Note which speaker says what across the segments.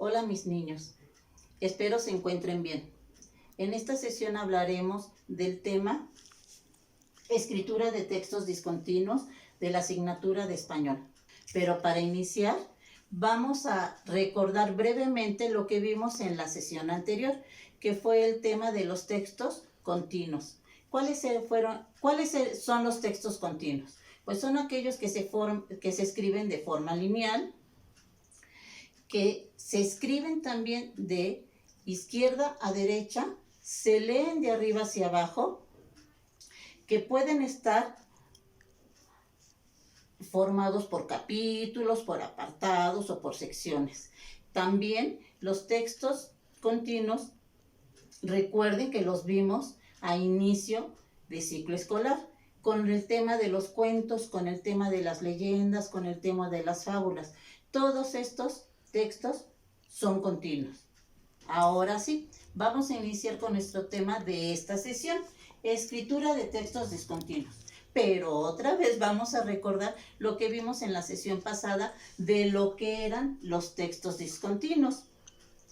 Speaker 1: Hola mis niños, espero se encuentren bien. En esta sesión hablaremos del tema escritura de textos discontinuos de la asignatura de español. Pero para iniciar, vamos a recordar brevemente lo que vimos en la sesión anterior, que fue el tema de los textos continuos. ¿Cuáles son los textos continuos? Pues son aquellos que se escriben de forma lineal, que se escriben también de izquierda a derecha, se leen de arriba hacia abajo, que pueden estar formados por capítulos, por apartados o por secciones. También los textos continuos, recuerden que los vimos a inicio de ciclo escolar, con el tema de los cuentos, con el tema de las leyendas, con el tema de las fábulas. Todos estos textos son continuos. Ahora sí, vamos a iniciar con nuestro tema de esta sesión, escritura de textos discontinuos. Pero otra vez vamos a recordar lo que vimos en la sesión pasada de lo que eran los textos discontinuos,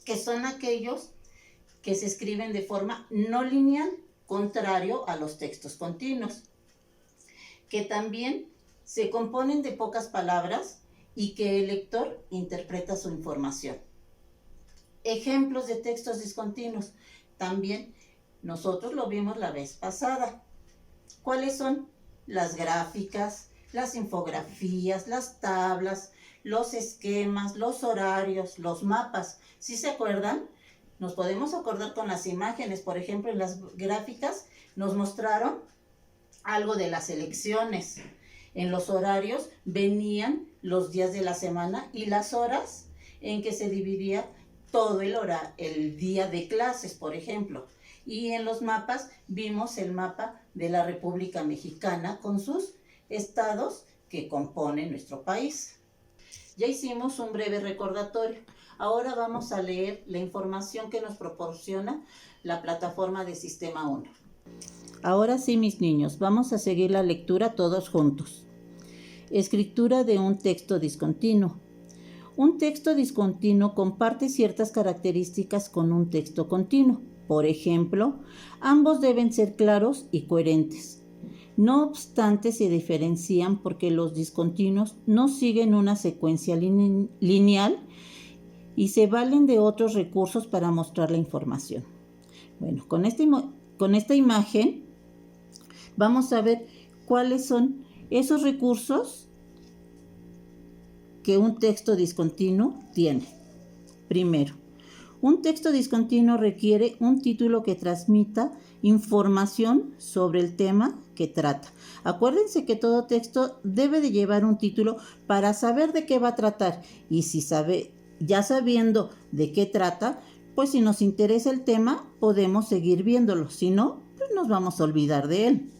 Speaker 1: que son aquellos que se escriben de forma no lineal, contrario a los textos continuos, que también se componen de pocas palabras y que el lector interpreta su información. Ejemplos de textos discontinuos. También nosotros lo vimos la vez pasada. ¿Cuáles son? Las gráficas, las infografías, las tablas, los esquemas, los horarios, los mapas. ¿Sí se acuerdan? Nos podemos acordar con las imágenes. Por ejemplo, en las gráficas nos mostraron algo de las elecciones. En los horarios venían los días de la semana y las horas en que se dividía todo el día de clases, por ejemplo. Y en los mapas vimos el mapa de la República Mexicana con sus estados que componen nuestro país. Ya hicimos un breve recordatorio. Ahora vamos a leer la información que nos proporciona la plataforma de Sistema 1. Ahora sí, mis niños, vamos a seguir la lectura todos juntos. Escritura de un texto discontinuo. Un texto discontinuo comparte ciertas características con un texto continuo. Por ejemplo, ambos deben ser claros y coherentes. No obstante, se diferencian porque los discontinuos no siguen una secuencia lineal y se valen de otros recursos para mostrar la información. Bueno, con esta imagen vamos a ver cuáles son esos recursos que un texto discontinuo tiene. Primero, un texto discontinuo requiere un título que transmita información sobre el tema que trata. Acuérdense que todo texto debe de llevar un título para saber de qué va a tratar. Y ya sabiendo de qué trata, pues si nos interesa el tema, podemos seguir viéndolo. Si no, pues nos vamos a olvidar de él.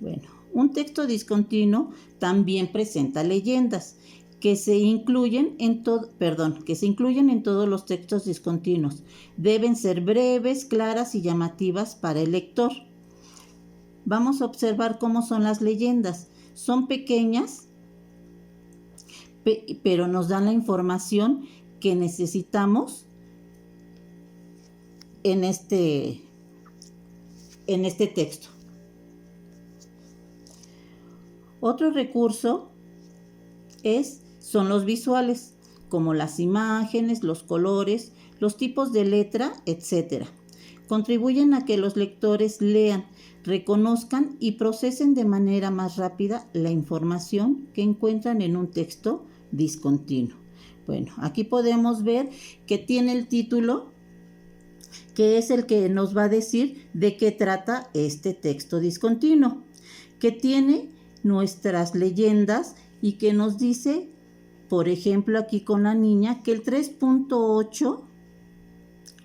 Speaker 1: Bueno, un texto discontinuo también presenta leyendas que se incluyen en todos los textos discontinuos. Deben ser breves, claras y llamativas para el lector. Vamos a observar cómo son las leyendas. Son pequeñas, pero nos dan la información que necesitamos en este texto. Otro recurso son los visuales, como las imágenes, los colores, los tipos de letra, etc. Contribuyen a que los lectores lean, reconozcan y procesen de manera más rápida la información que encuentran en un texto discontinuo. Bueno, aquí podemos ver que tiene el título, que es el que nos va a decir de qué trata este texto discontinuo, que tiene nuestras leyendas y que nos dice, por ejemplo, aquí con la niña, que el 3.8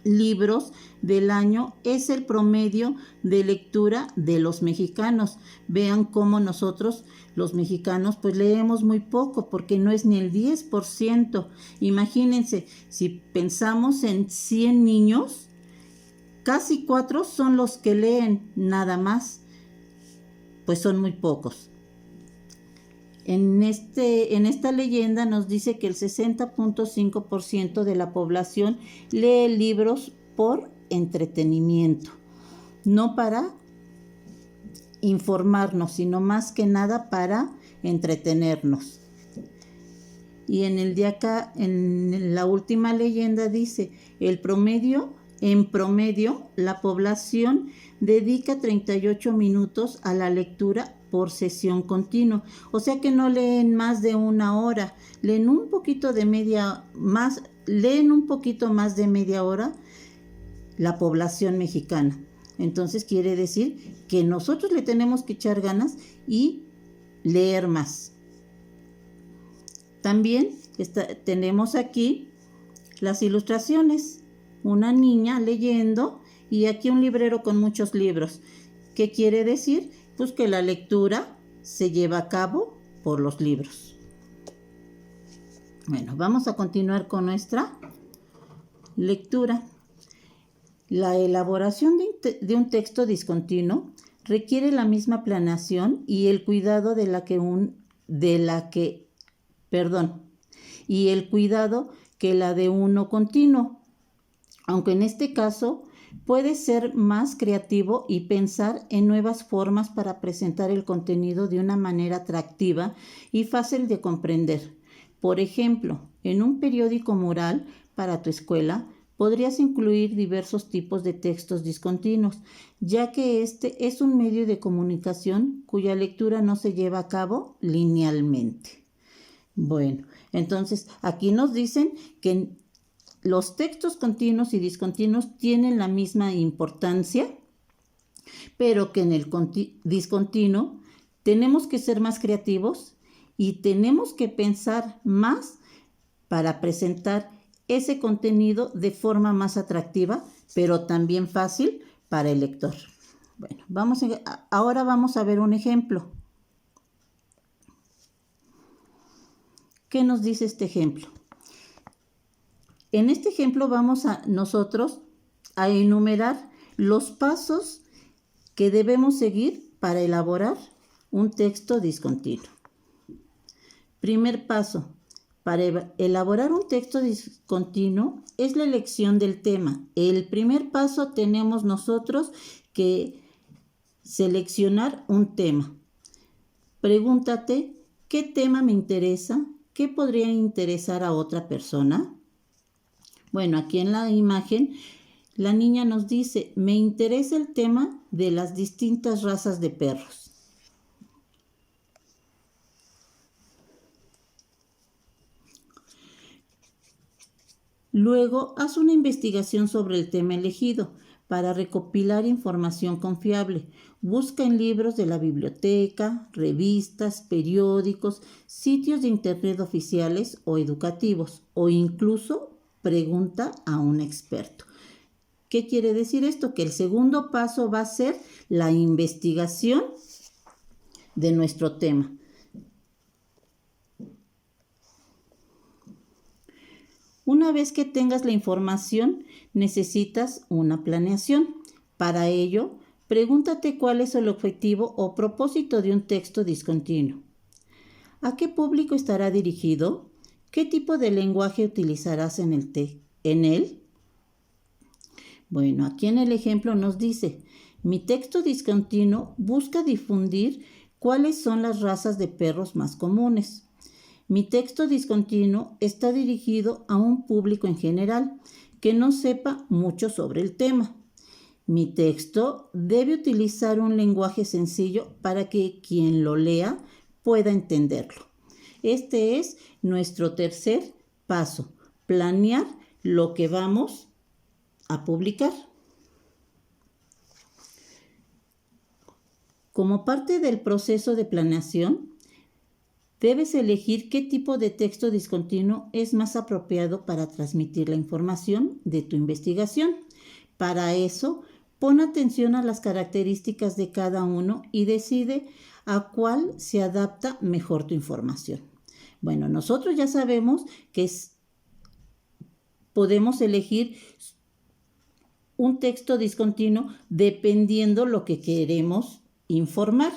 Speaker 1: libros del año es el promedio de lectura de los mexicanos. Vean cómo nosotros, los mexicanos, pues leemos muy poco, porque no es ni el 10%. Imagínense, si pensamos en 100 niños, casi 4 son los que leen, nada más, pues son muy pocos. En esta leyenda nos dice que el 60.5% de la población lee libros por entretenimiento, no para informarnos, sino más que nada para entretenernos. Y en la última leyenda dice, en promedio, la población dedica 38 minutos a la lectura por sesión continua. O sea que no leen más de una hora, leen un poquito más de media hora la población mexicana. Entonces quiere decir que nosotros le tenemos que echar ganas y leer más. También tenemos aquí las ilustraciones. Una niña leyendo y aquí un librero con muchos libros. ¿Qué quiere decir? Pues que la lectura se lleva a cabo por los libros. Bueno, vamos a continuar con nuestra lectura. La elaboración de un texto discontinuo requiere la misma planeación y el cuidado que la de uno continuo. Aunque en este caso puede ser más creativo y pensar en nuevas formas para presentar el contenido de una manera atractiva y fácil de comprender. Por ejemplo, en un periódico mural para tu escuela, podrías incluir diversos tipos de textos discontinuos, ya que este es un medio de comunicación cuya lectura no se lleva a cabo linealmente. Bueno, entonces aquí nos dicen que los textos continuos y discontinuos tienen la misma importancia, pero que en el discontinuo tenemos que ser más creativos y tenemos que pensar más para presentar ese contenido de forma más atractiva, pero también fácil para el lector. Bueno, ahora vamos a ver un ejemplo. ¿Qué nos dice este ejemplo? En este ejemplo vamos nosotros a enumerar los pasos que debemos seguir para elaborar un texto discontinuo. Primer paso, para elaborar un texto discontinuo es la elección del tema. El primer paso tenemos nosotros que seleccionar un tema. Pregúntate, ¿qué tema me interesa? ¿Qué podría interesar a otra persona? Bueno, aquí en la imagen, la niña nos dice, me interesa el tema de las distintas razas de perros. Luego, haz una investigación sobre el tema elegido para recopilar información confiable. Busca en libros de la biblioteca, revistas, periódicos, sitios de internet oficiales o educativos, o incluso pregunta a un experto. ¿Qué quiere decir esto? Que el segundo paso va a ser la investigación de nuestro tema. Una vez que tengas la información, necesitas una planeación. Para ello, pregúntate cuál es el objetivo o propósito de un texto discontinuo. ¿A qué público estará dirigido? ¿Qué tipo de lenguaje utilizarás en él? Bueno, aquí en el ejemplo nos dice, mi texto discontinuo busca difundir cuáles son las razas de perros más comunes. Mi texto discontinuo está dirigido a un público en general que no sepa mucho sobre el tema. Mi texto debe utilizar un lenguaje sencillo para que quien lo lea pueda entenderlo. Este es nuestro tercer paso, planear lo que vamos a publicar. Como parte del proceso de planeación, debes elegir qué tipo de texto discontinuo es más apropiado para transmitir la información de tu investigación. Para eso, pon atención a las características de cada uno y decide a cuál se adapta mejor tu información. Bueno, nosotros ya sabemos que podemos elegir un texto discontinuo dependiendo lo que queremos informar.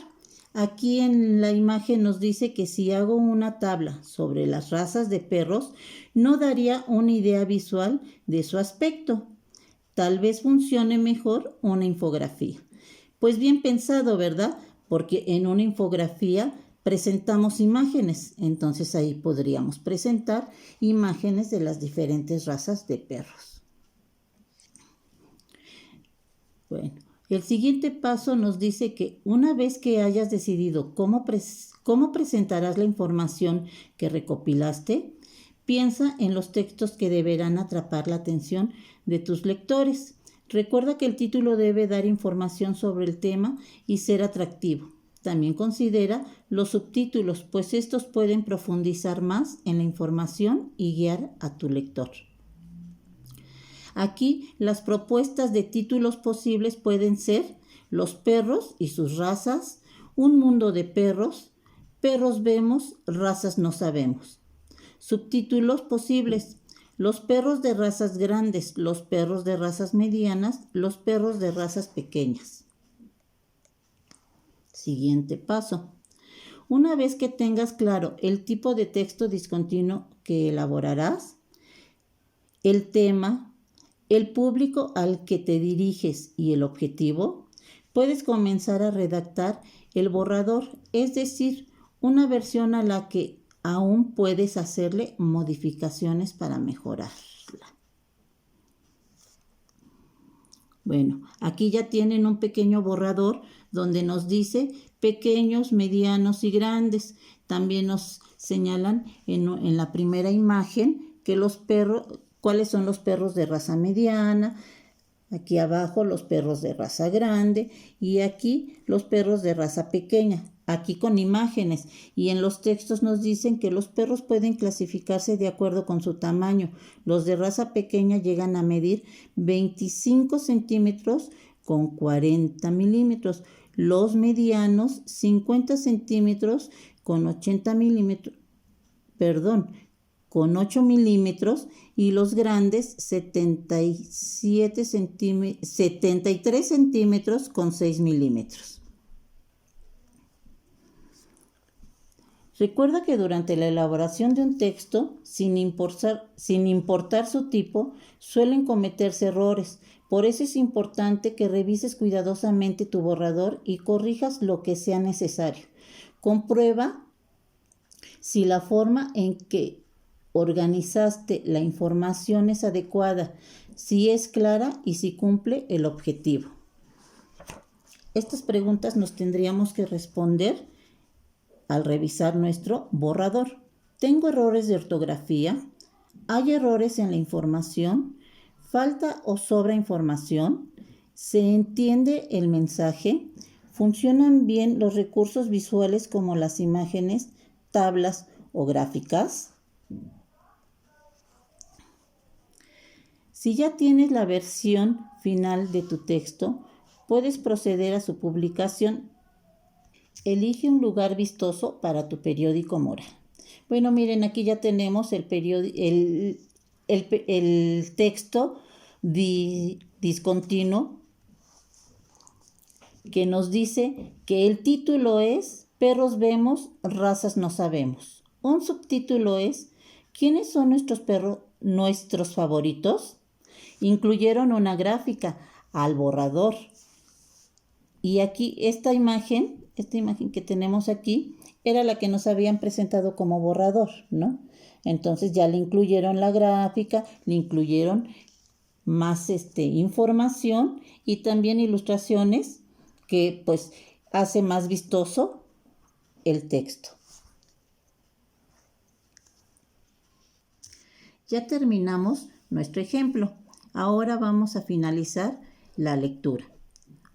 Speaker 1: Aquí en la imagen nos dice que si hago una tabla sobre las razas de perros, no daría una idea visual de su aspecto. Tal vez funcione mejor una infografía. Pues bien pensado, ¿verdad? Porque en una infografía presentamos imágenes, entonces ahí podríamos presentar imágenes de las diferentes razas de perros. Bueno, el siguiente paso nos dice que una vez que hayas decidido cómo presentarás la información que recopilaste, piensa en los textos que deberán atrapar la atención de tus lectores. Recuerda que el título debe dar información sobre el tema y ser atractivo. También considera los subtítulos, pues estos pueden profundizar más en la información y guiar a tu lector. Aquí las propuestas de títulos posibles pueden ser Los perros y sus razas, Un mundo de perros, Perros vemos, razas no sabemos. Subtítulos posibles: Los perros de razas grandes, los perros de razas medianas, los perros de razas pequeñas. Siguiente paso. Una vez que tengas claro el tipo de texto discontinuo que elaborarás, el tema, el público al que te diriges y el objetivo, puedes comenzar a redactar el borrador, es decir, una versión a la que aún puedes hacerle modificaciones para mejorarla. Bueno, aquí ya tienen un pequeño borrador donde nos dice pequeños, medianos y grandes. También nos señalan en la primera imagen que los perros, cuáles son los perros de raza mediana, aquí abajo los perros de raza grande y aquí los perros de raza pequeña, aquí con imágenes, y en los textos nos dicen que los perros pueden clasificarse de acuerdo con su tamaño. Los de raza pequeña llegan a medir 25 centímetros con 40 milímetros, los medianos 50 centímetros con 80 milímetros, con 8 milímetros, y los grandes 73 centímetros con 6 milímetros. Recuerda que durante la elaboración de un texto, sin importar su tipo, suelen cometerse errores. Por eso es importante que revises cuidadosamente tu borrador y corrijas lo que sea necesario. Comprueba si la forma en que organizaste la información es adecuada, si es clara y si cumple el objetivo. Estas preguntas nos tendríamos que responder al revisar nuestro borrador. ¿Tengo errores de ortografía? ¿Hay errores en la información? ¿Falta o sobra información? ¿Se entiende el mensaje? ¿Funcionan bien los recursos visuales como las imágenes, tablas o gráficas? Si ya tienes la versión final de tu texto, puedes proceder a su publicación. Elige un lugar vistoso para tu periódico moral. Bueno, miren, aquí ya tenemos el texto discontinuo que nos dice que el título es Perros vemos, razas no sabemos. Un subtítulo es ¿Quiénes son nuestros favoritos? Incluyeron una gráfica al borrador. Y aquí esta imagen que tenemos aquí era la que nos habían presentado como borrador, ¿no? Entonces ya le incluyeron la gráfica, le incluyeron más información y también ilustraciones que pues hace más vistoso el texto. Ya terminamos nuestro ejemplo. Ahora vamos a finalizar la lectura.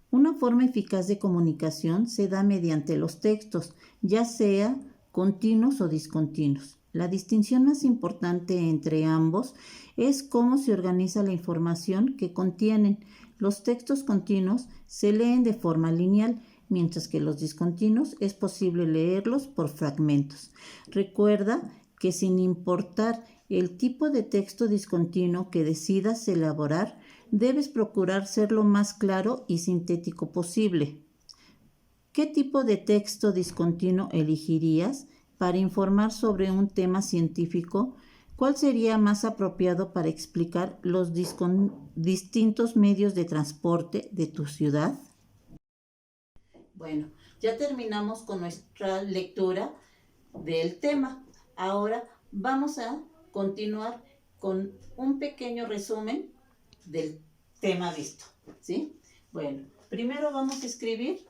Speaker 1: Una forma eficaz de comunicación se da mediante los textos, ya sea continuos o discontinuos. La distinción más importante entre ambos es cómo se organiza la información que contienen. Los textos continuos se leen de forma lineal, mientras que los discontinuos es posible leerlos por fragmentos. Recuerda que sin importar el tipo de texto discontinuo que decidas elaborar, debes procurar ser lo más claro y sintético posible. ¿Qué tipo de texto discontinuo elegirías para informar sobre un tema científico? ¿Cuál sería más apropiado para explicar los distintos medios de transporte de tu ciudad? Bueno, ya terminamos con nuestra lectura del tema. Ahora vamos a continuar con un pequeño resumen del tema visto, ¿sí? Bueno, primero vamos a escribir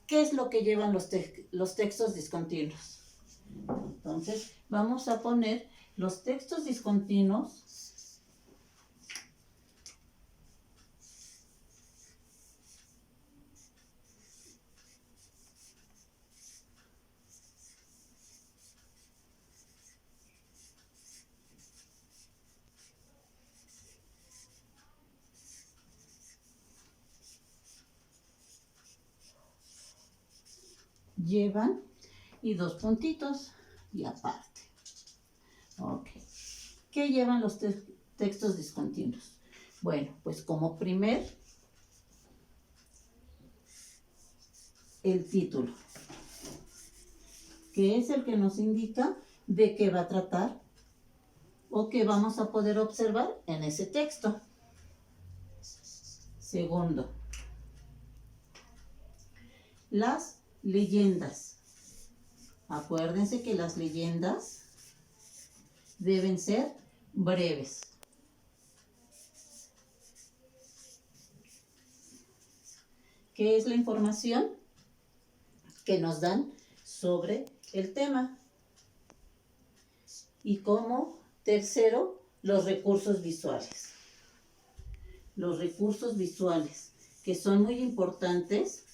Speaker 1: qué es lo que llevan los textos discontinuos. Entonces, vamos a poner los textos discontinuos llevan y dos puntitos y aparte. Ok. ¿Qué llevan los textos discontinuos? Bueno, pues como primer, el título, que es el que nos indica de qué va a tratar o qué vamos a poder observar en ese texto. Segundo, las leyendas. Acuérdense que las leyendas deben ser breves. ¿Qué es la información que nos dan sobre el tema? Y como tercero, los recursos visuales. Los recursos visuales, que son muy importantes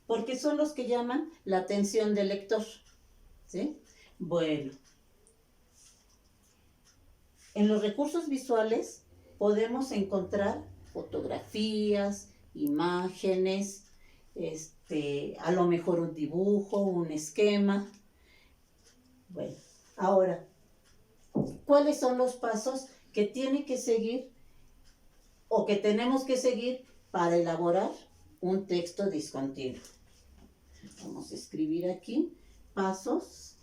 Speaker 1: porque son los que llaman la atención del lector, ¿sí? Bueno, en los recursos visuales podemos encontrar fotografías, imágenes, a lo mejor un dibujo, un esquema. Bueno, ahora, ¿cuáles son los pasos que tiene que seguir o que tenemos que seguir para elaborar un texto discontinuo? Vamos a escribir aquí pasos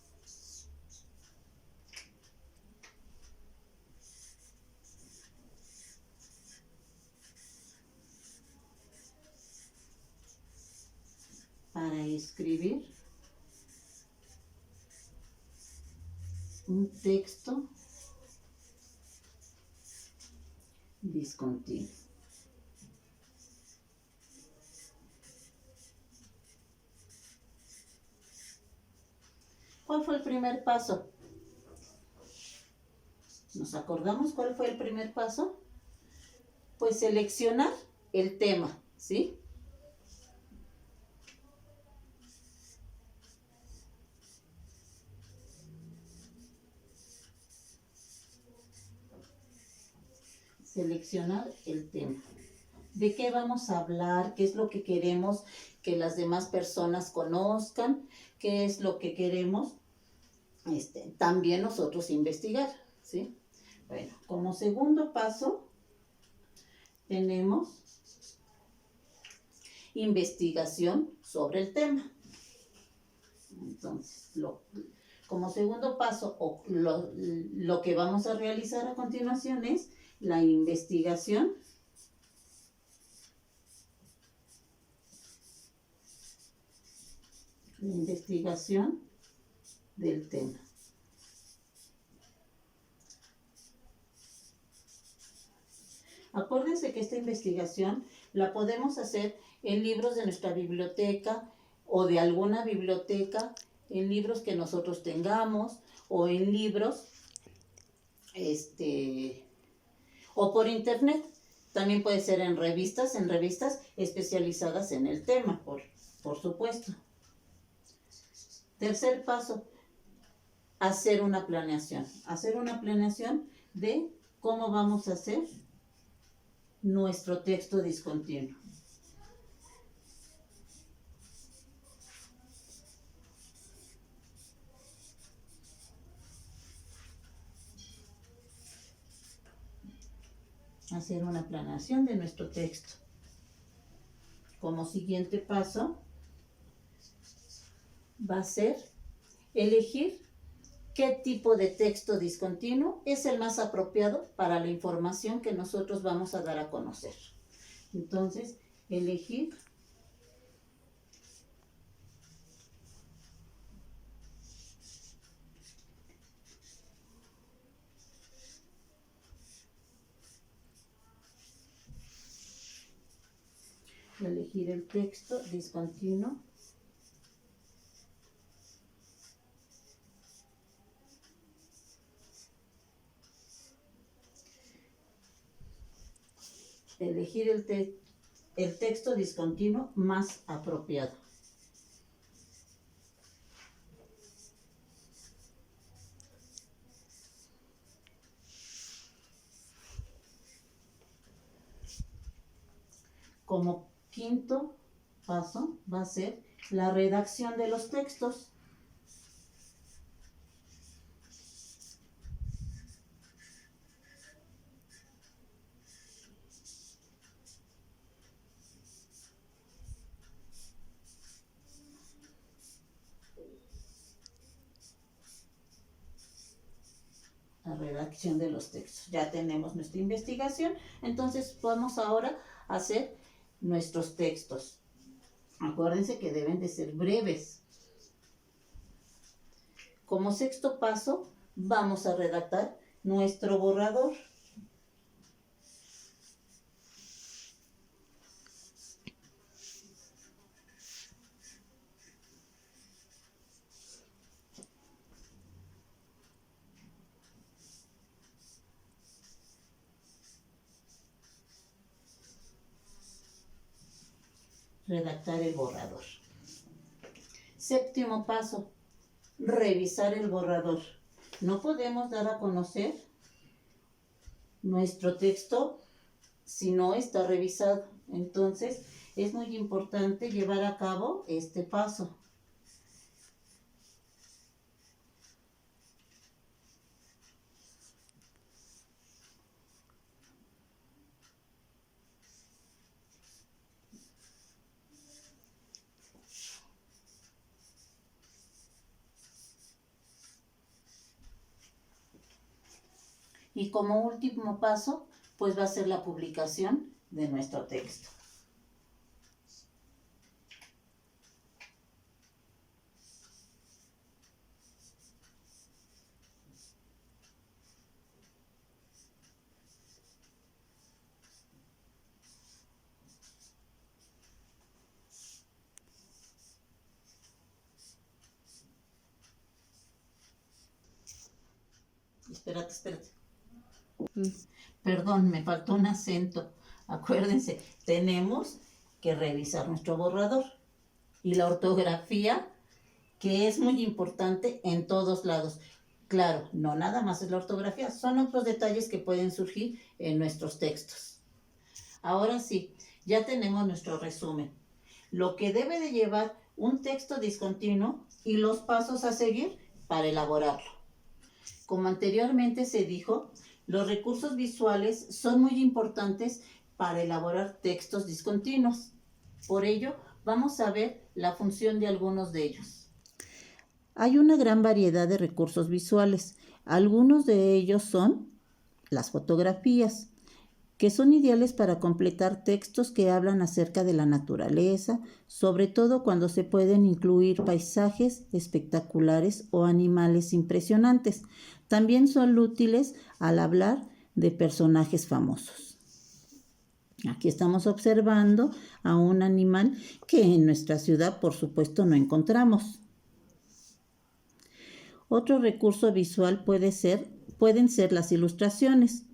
Speaker 1: para escribir un texto discontinuo. ¿Cuál fue el primer paso? ¿Nos acordamos cuál fue el primer paso? Pues seleccionar el tema, ¿sí? Seleccionar el tema. ¿De qué vamos a hablar? ¿Qué es lo que queremos que las demás personas conozcan? ¿Qué es lo que queremos también nosotros investigar? ¿Sí? Bueno, como segundo paso tenemos investigación sobre el tema. Entonces, como segundo paso, o lo que vamos a realizar a continuación es la investigación del tema. Acuérdense que esta investigación la podemos hacer en libros de nuestra biblioteca o de alguna biblioteca, en libros que nosotros tengamos o en libros, o por internet. También puede ser en revistas especializadas en el tema, por supuesto. Tercer paso, hacer una planeación. Hacer una planeación de cómo vamos a hacer nuestro texto discontinuo. hacer una planeación de nuestro texto. Como siguiente paso va a ser elegir qué tipo de texto discontinuo es el más apropiado para la información que nosotros vamos a dar a conocer. Entonces, elegir el texto discontinuo el texto discontinuo más apropiado. Como quinto paso va a ser la redacción de los textos. La redacción de los textos. Ya tenemos nuestra investigación, entonces vamos ahora a hacer nuestros textos. Acuérdense que deben de ser breves. Como sexto paso, vamos a redactar nuestro borrador. Redactar el borrador. Séptimo paso, revisar el borrador. No podemos dar a conocer nuestro texto si no está revisado. Entonces, es muy importante llevar a cabo este paso. Y como último paso, pues va a ser la publicación de nuestro texto. Espérate. Perdón, me faltó un acento. Acuérdense, tenemos que revisar nuestro borrador. Y la ortografía, que es muy importante en todos lados. Claro, no nada más es la ortografía, son otros detalles que pueden surgir en nuestros textos. Ahora sí, ya tenemos nuestro resumen. Lo que debe de llevar un texto discontinuo y los pasos a seguir para elaborarlo. Como anteriormente se dijo, los recursos visuales son muy importantes para elaborar textos discontinuos. Por ello, vamos a ver la función de algunos de ellos. Hay una gran variedad de recursos visuales. Algunos de ellos son las fotografías, que son ideales para completar textos que hablan acerca de la naturaleza, sobre todo cuando se pueden incluir paisajes espectaculares o animales impresionantes. También son útiles al hablar de personajes famosos. Aquí estamos observando a un animal que en nuestra ciudad, por supuesto, no encontramos. Otro recurso visual pueden ser las ilustraciones.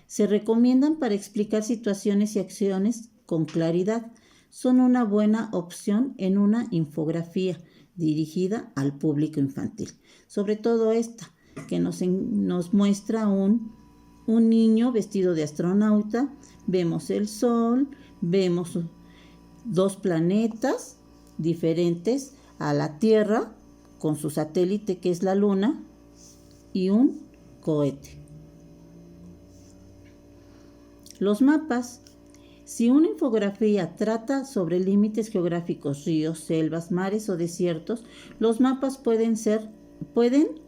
Speaker 1: Se recomiendan para explicar situaciones y acciones con claridad. Son una buena opción en una infografía dirigida al público infantil. Sobre todo esta, que nos muestra un niño vestido de astronauta. Vemos el Sol, vemos dos planetas diferentes a la Tierra, con su satélite que es la Luna, y un cohete. Los mapas. Si una infografía trata sobre límites geográficos, ríos, selvas, mares o desiertos, los mapas pueden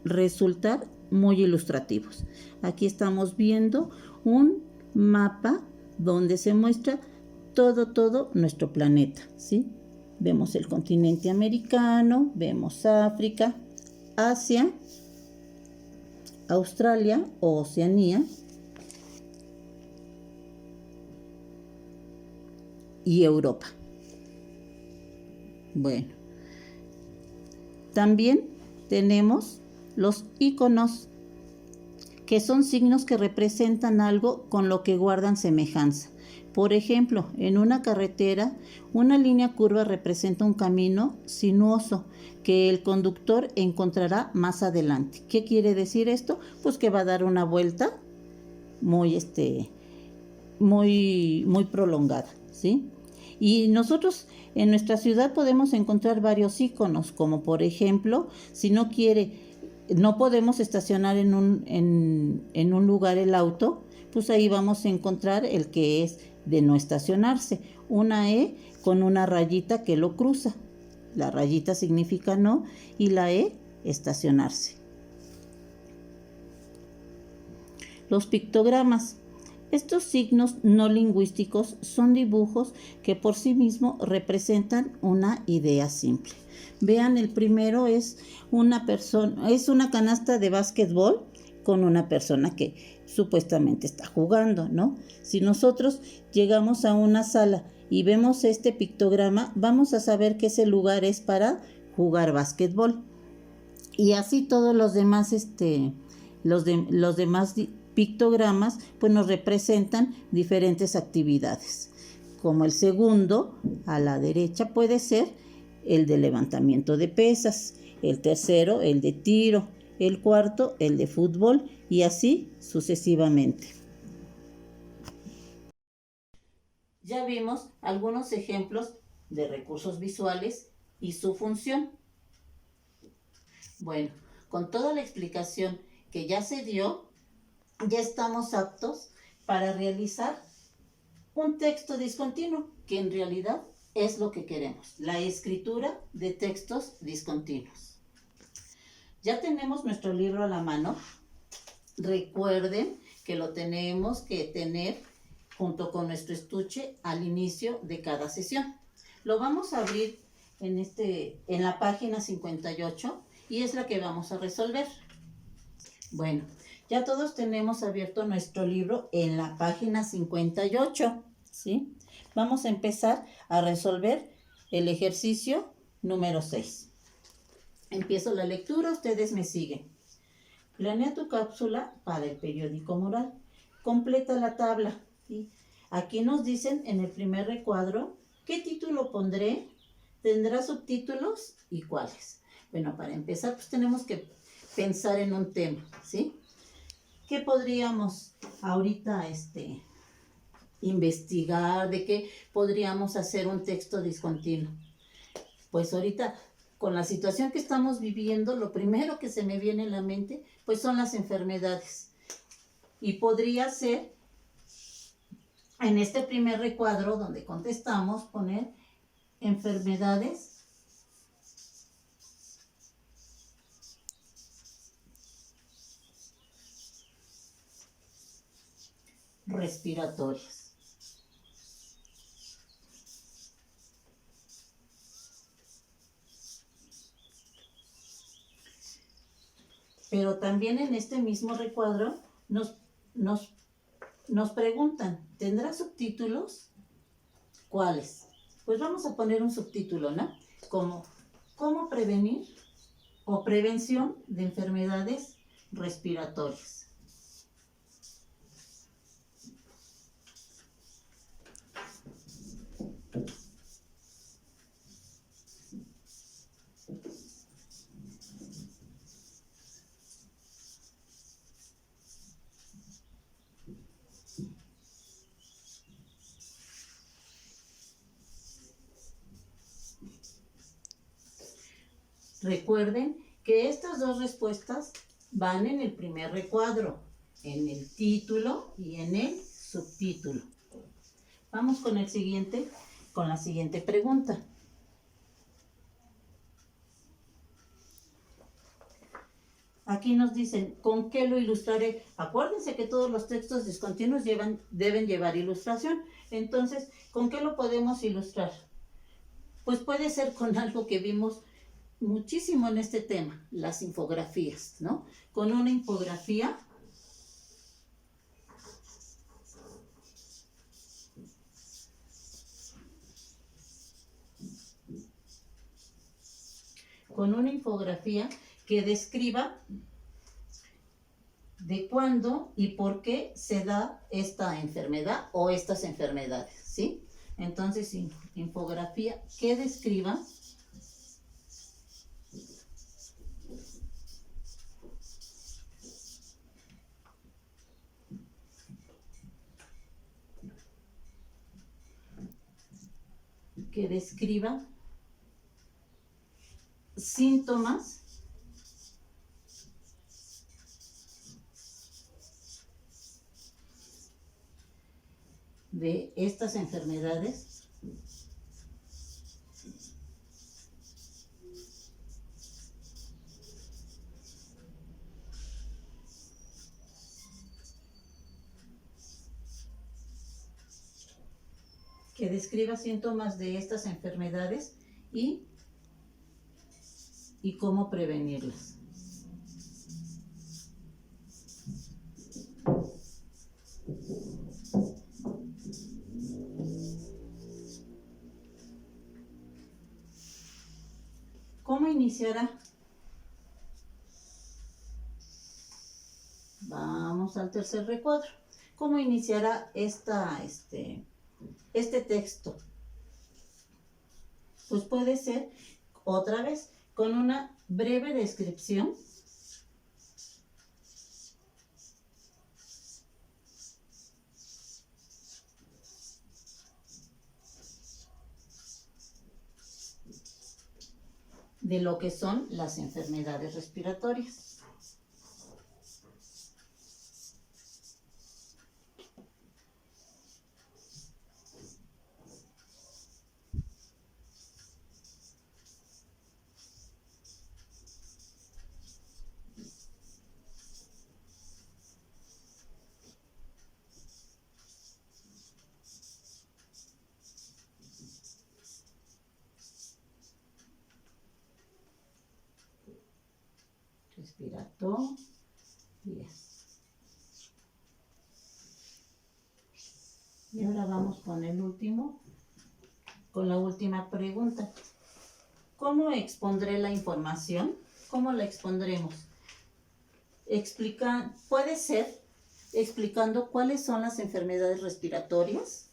Speaker 1: resultar muy ilustrativos. Aquí estamos viendo un mapa donde se muestra todo nuestro planeta, ¿sí? Vemos el continente americano, vemos África, Asia, Australia o Oceanía y Europa. Bueno, también tenemos los iconos, que son signos que representan algo con lo que guardan semejanza. Por ejemplo, en una carretera, una línea curva representa un camino sinuoso que el conductor encontrará más adelante. ¿Qué quiere decir esto? Pues que va a dar una vuelta muy prolongada, ¿sí? Y nosotros en nuestra ciudad podemos encontrar varios iconos, como por ejemplo, si no podemos estacionar en un lugar el auto, pues ahí vamos a encontrar el que es de no estacionarse, una E con una rayita que lo cruza. La rayita significa no y la E, estacionarse. Los pictogramas. Estos signos no lingüísticos son dibujos que por sí mismos representan una idea simple. Vean, el primero es una canasta de básquetbol con una persona que supuestamente está jugando, ¿no? Si nosotros llegamos a una sala y vemos este pictograma, vamos a saber que ese lugar es para jugar básquetbol. Y así todos los demás, los demás pictogramas, pues nos representan diferentes actividades. Como el segundo, a la derecha, puede ser el de levantamiento de pesas, el tercero, el de tiro, el cuarto, el de fútbol, y así sucesivamente. Ya vimos algunos ejemplos de recursos visuales y su función. Bueno, con toda la explicación que ya se dio, ya estamos aptos para realizar un texto discontinuo, que en realidad es lo que queremos, la escritura de textos discontinuos. Ya tenemos nuestro libro a la mano. Recuerden que lo tenemos que tener junto con nuestro estuche al inicio de cada sesión. Lo vamos a abrir en la página 58 y es la que vamos a resolver. Bueno, ya todos tenemos abierto nuestro libro en la página 58, ¿sí? Vamos a empezar a resolver el ejercicio número 6. Empiezo la lectura, ustedes me siguen. Planea tu cápsula para el periódico Moral. Completa la tabla, ¿sí? Aquí nos dicen en el primer recuadro qué título pondré, tendrá subtítulos y cuáles. Bueno, para empezar, pues tenemos que pensar en un tema, ¿sí? ¿Qué podríamos ahorita investigar? ¿De qué podríamos hacer un texto discontinuo? Pues ahorita, con la situación que estamos viviendo, lo primero que se me viene a la mente, pues son las enfermedades. Y podría ser, en este primer recuadro donde contestamos, poner enfermedades respiratorias. Pero también en este mismo recuadro nos preguntan, ¿tendrá subtítulos? ¿Cuáles? Pues vamos a poner un subtítulo, ¿no? Como ¿cómo prevenir o prevención de enfermedades respiratorias? Recuerden que estas dos respuestas van en el primer recuadro, en el título y en el subtítulo. Vamos con la siguiente pregunta. Aquí nos dicen, ¿con qué lo ilustraré? Acuérdense que todos los textos discontinuos deben llevar ilustración. Entonces, ¿con qué lo podemos ilustrar? Pues puede ser con algo que vimos muchísimo en este tema, las infografías, ¿no? Con una infografía que describa de cuándo y por qué se da esta enfermedad o estas enfermedades, ¿sí? Entonces, infografía que describa síntomas de estas enfermedades y cómo prevenirlas. ¿Cómo iniciará? Vamos al tercer recuadro. ¿Cómo iniciará este texto? Pues puede ser, otra vez, con una breve descripción de lo que son las enfermedades respiratorias. Respiratoria. Y ahora vamos con la última pregunta. ¿Cómo expondré la información? ¿Cómo la expondremos? Puede ser explicando cuáles son las enfermedades respiratorias.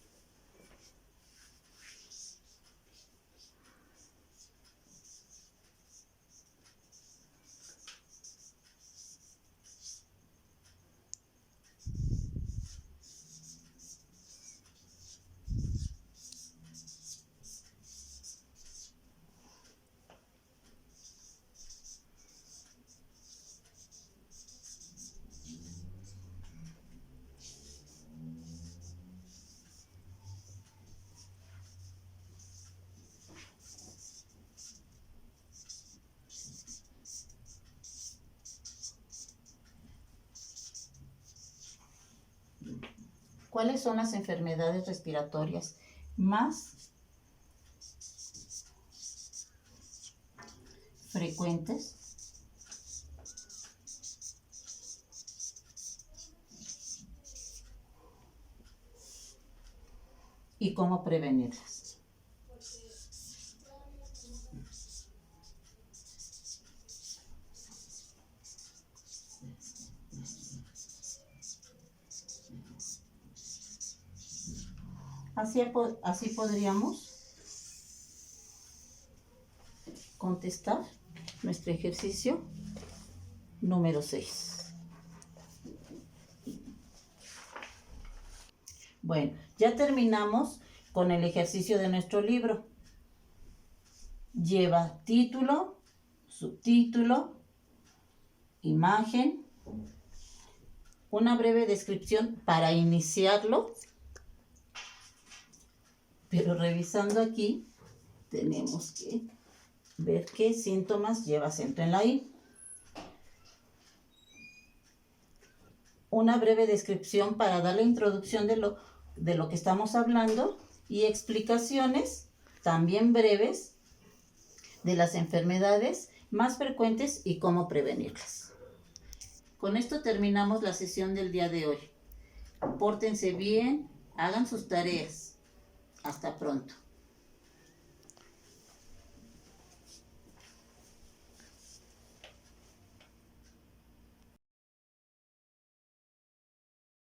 Speaker 1: ¿Cuáles son las enfermedades respiratorias más frecuentes y cómo prevenirlas? Así podríamos contestar nuestro ejercicio número 6. Bueno, ya terminamos con el ejercicio de nuestro libro. Lleva título, subtítulo, imagen una breve descripción para iniciarlo, pero revisando aquí tenemos que ver qué síntomas lleva acento en la I. Una breve descripción para dar la introducción de lo que estamos hablando y explicaciones también breves de las enfermedades más frecuentes y cómo prevenirlas. Con esto terminamos la sesión del día de hoy. Pórtense bien, hagan sus tareas. Hasta pronto.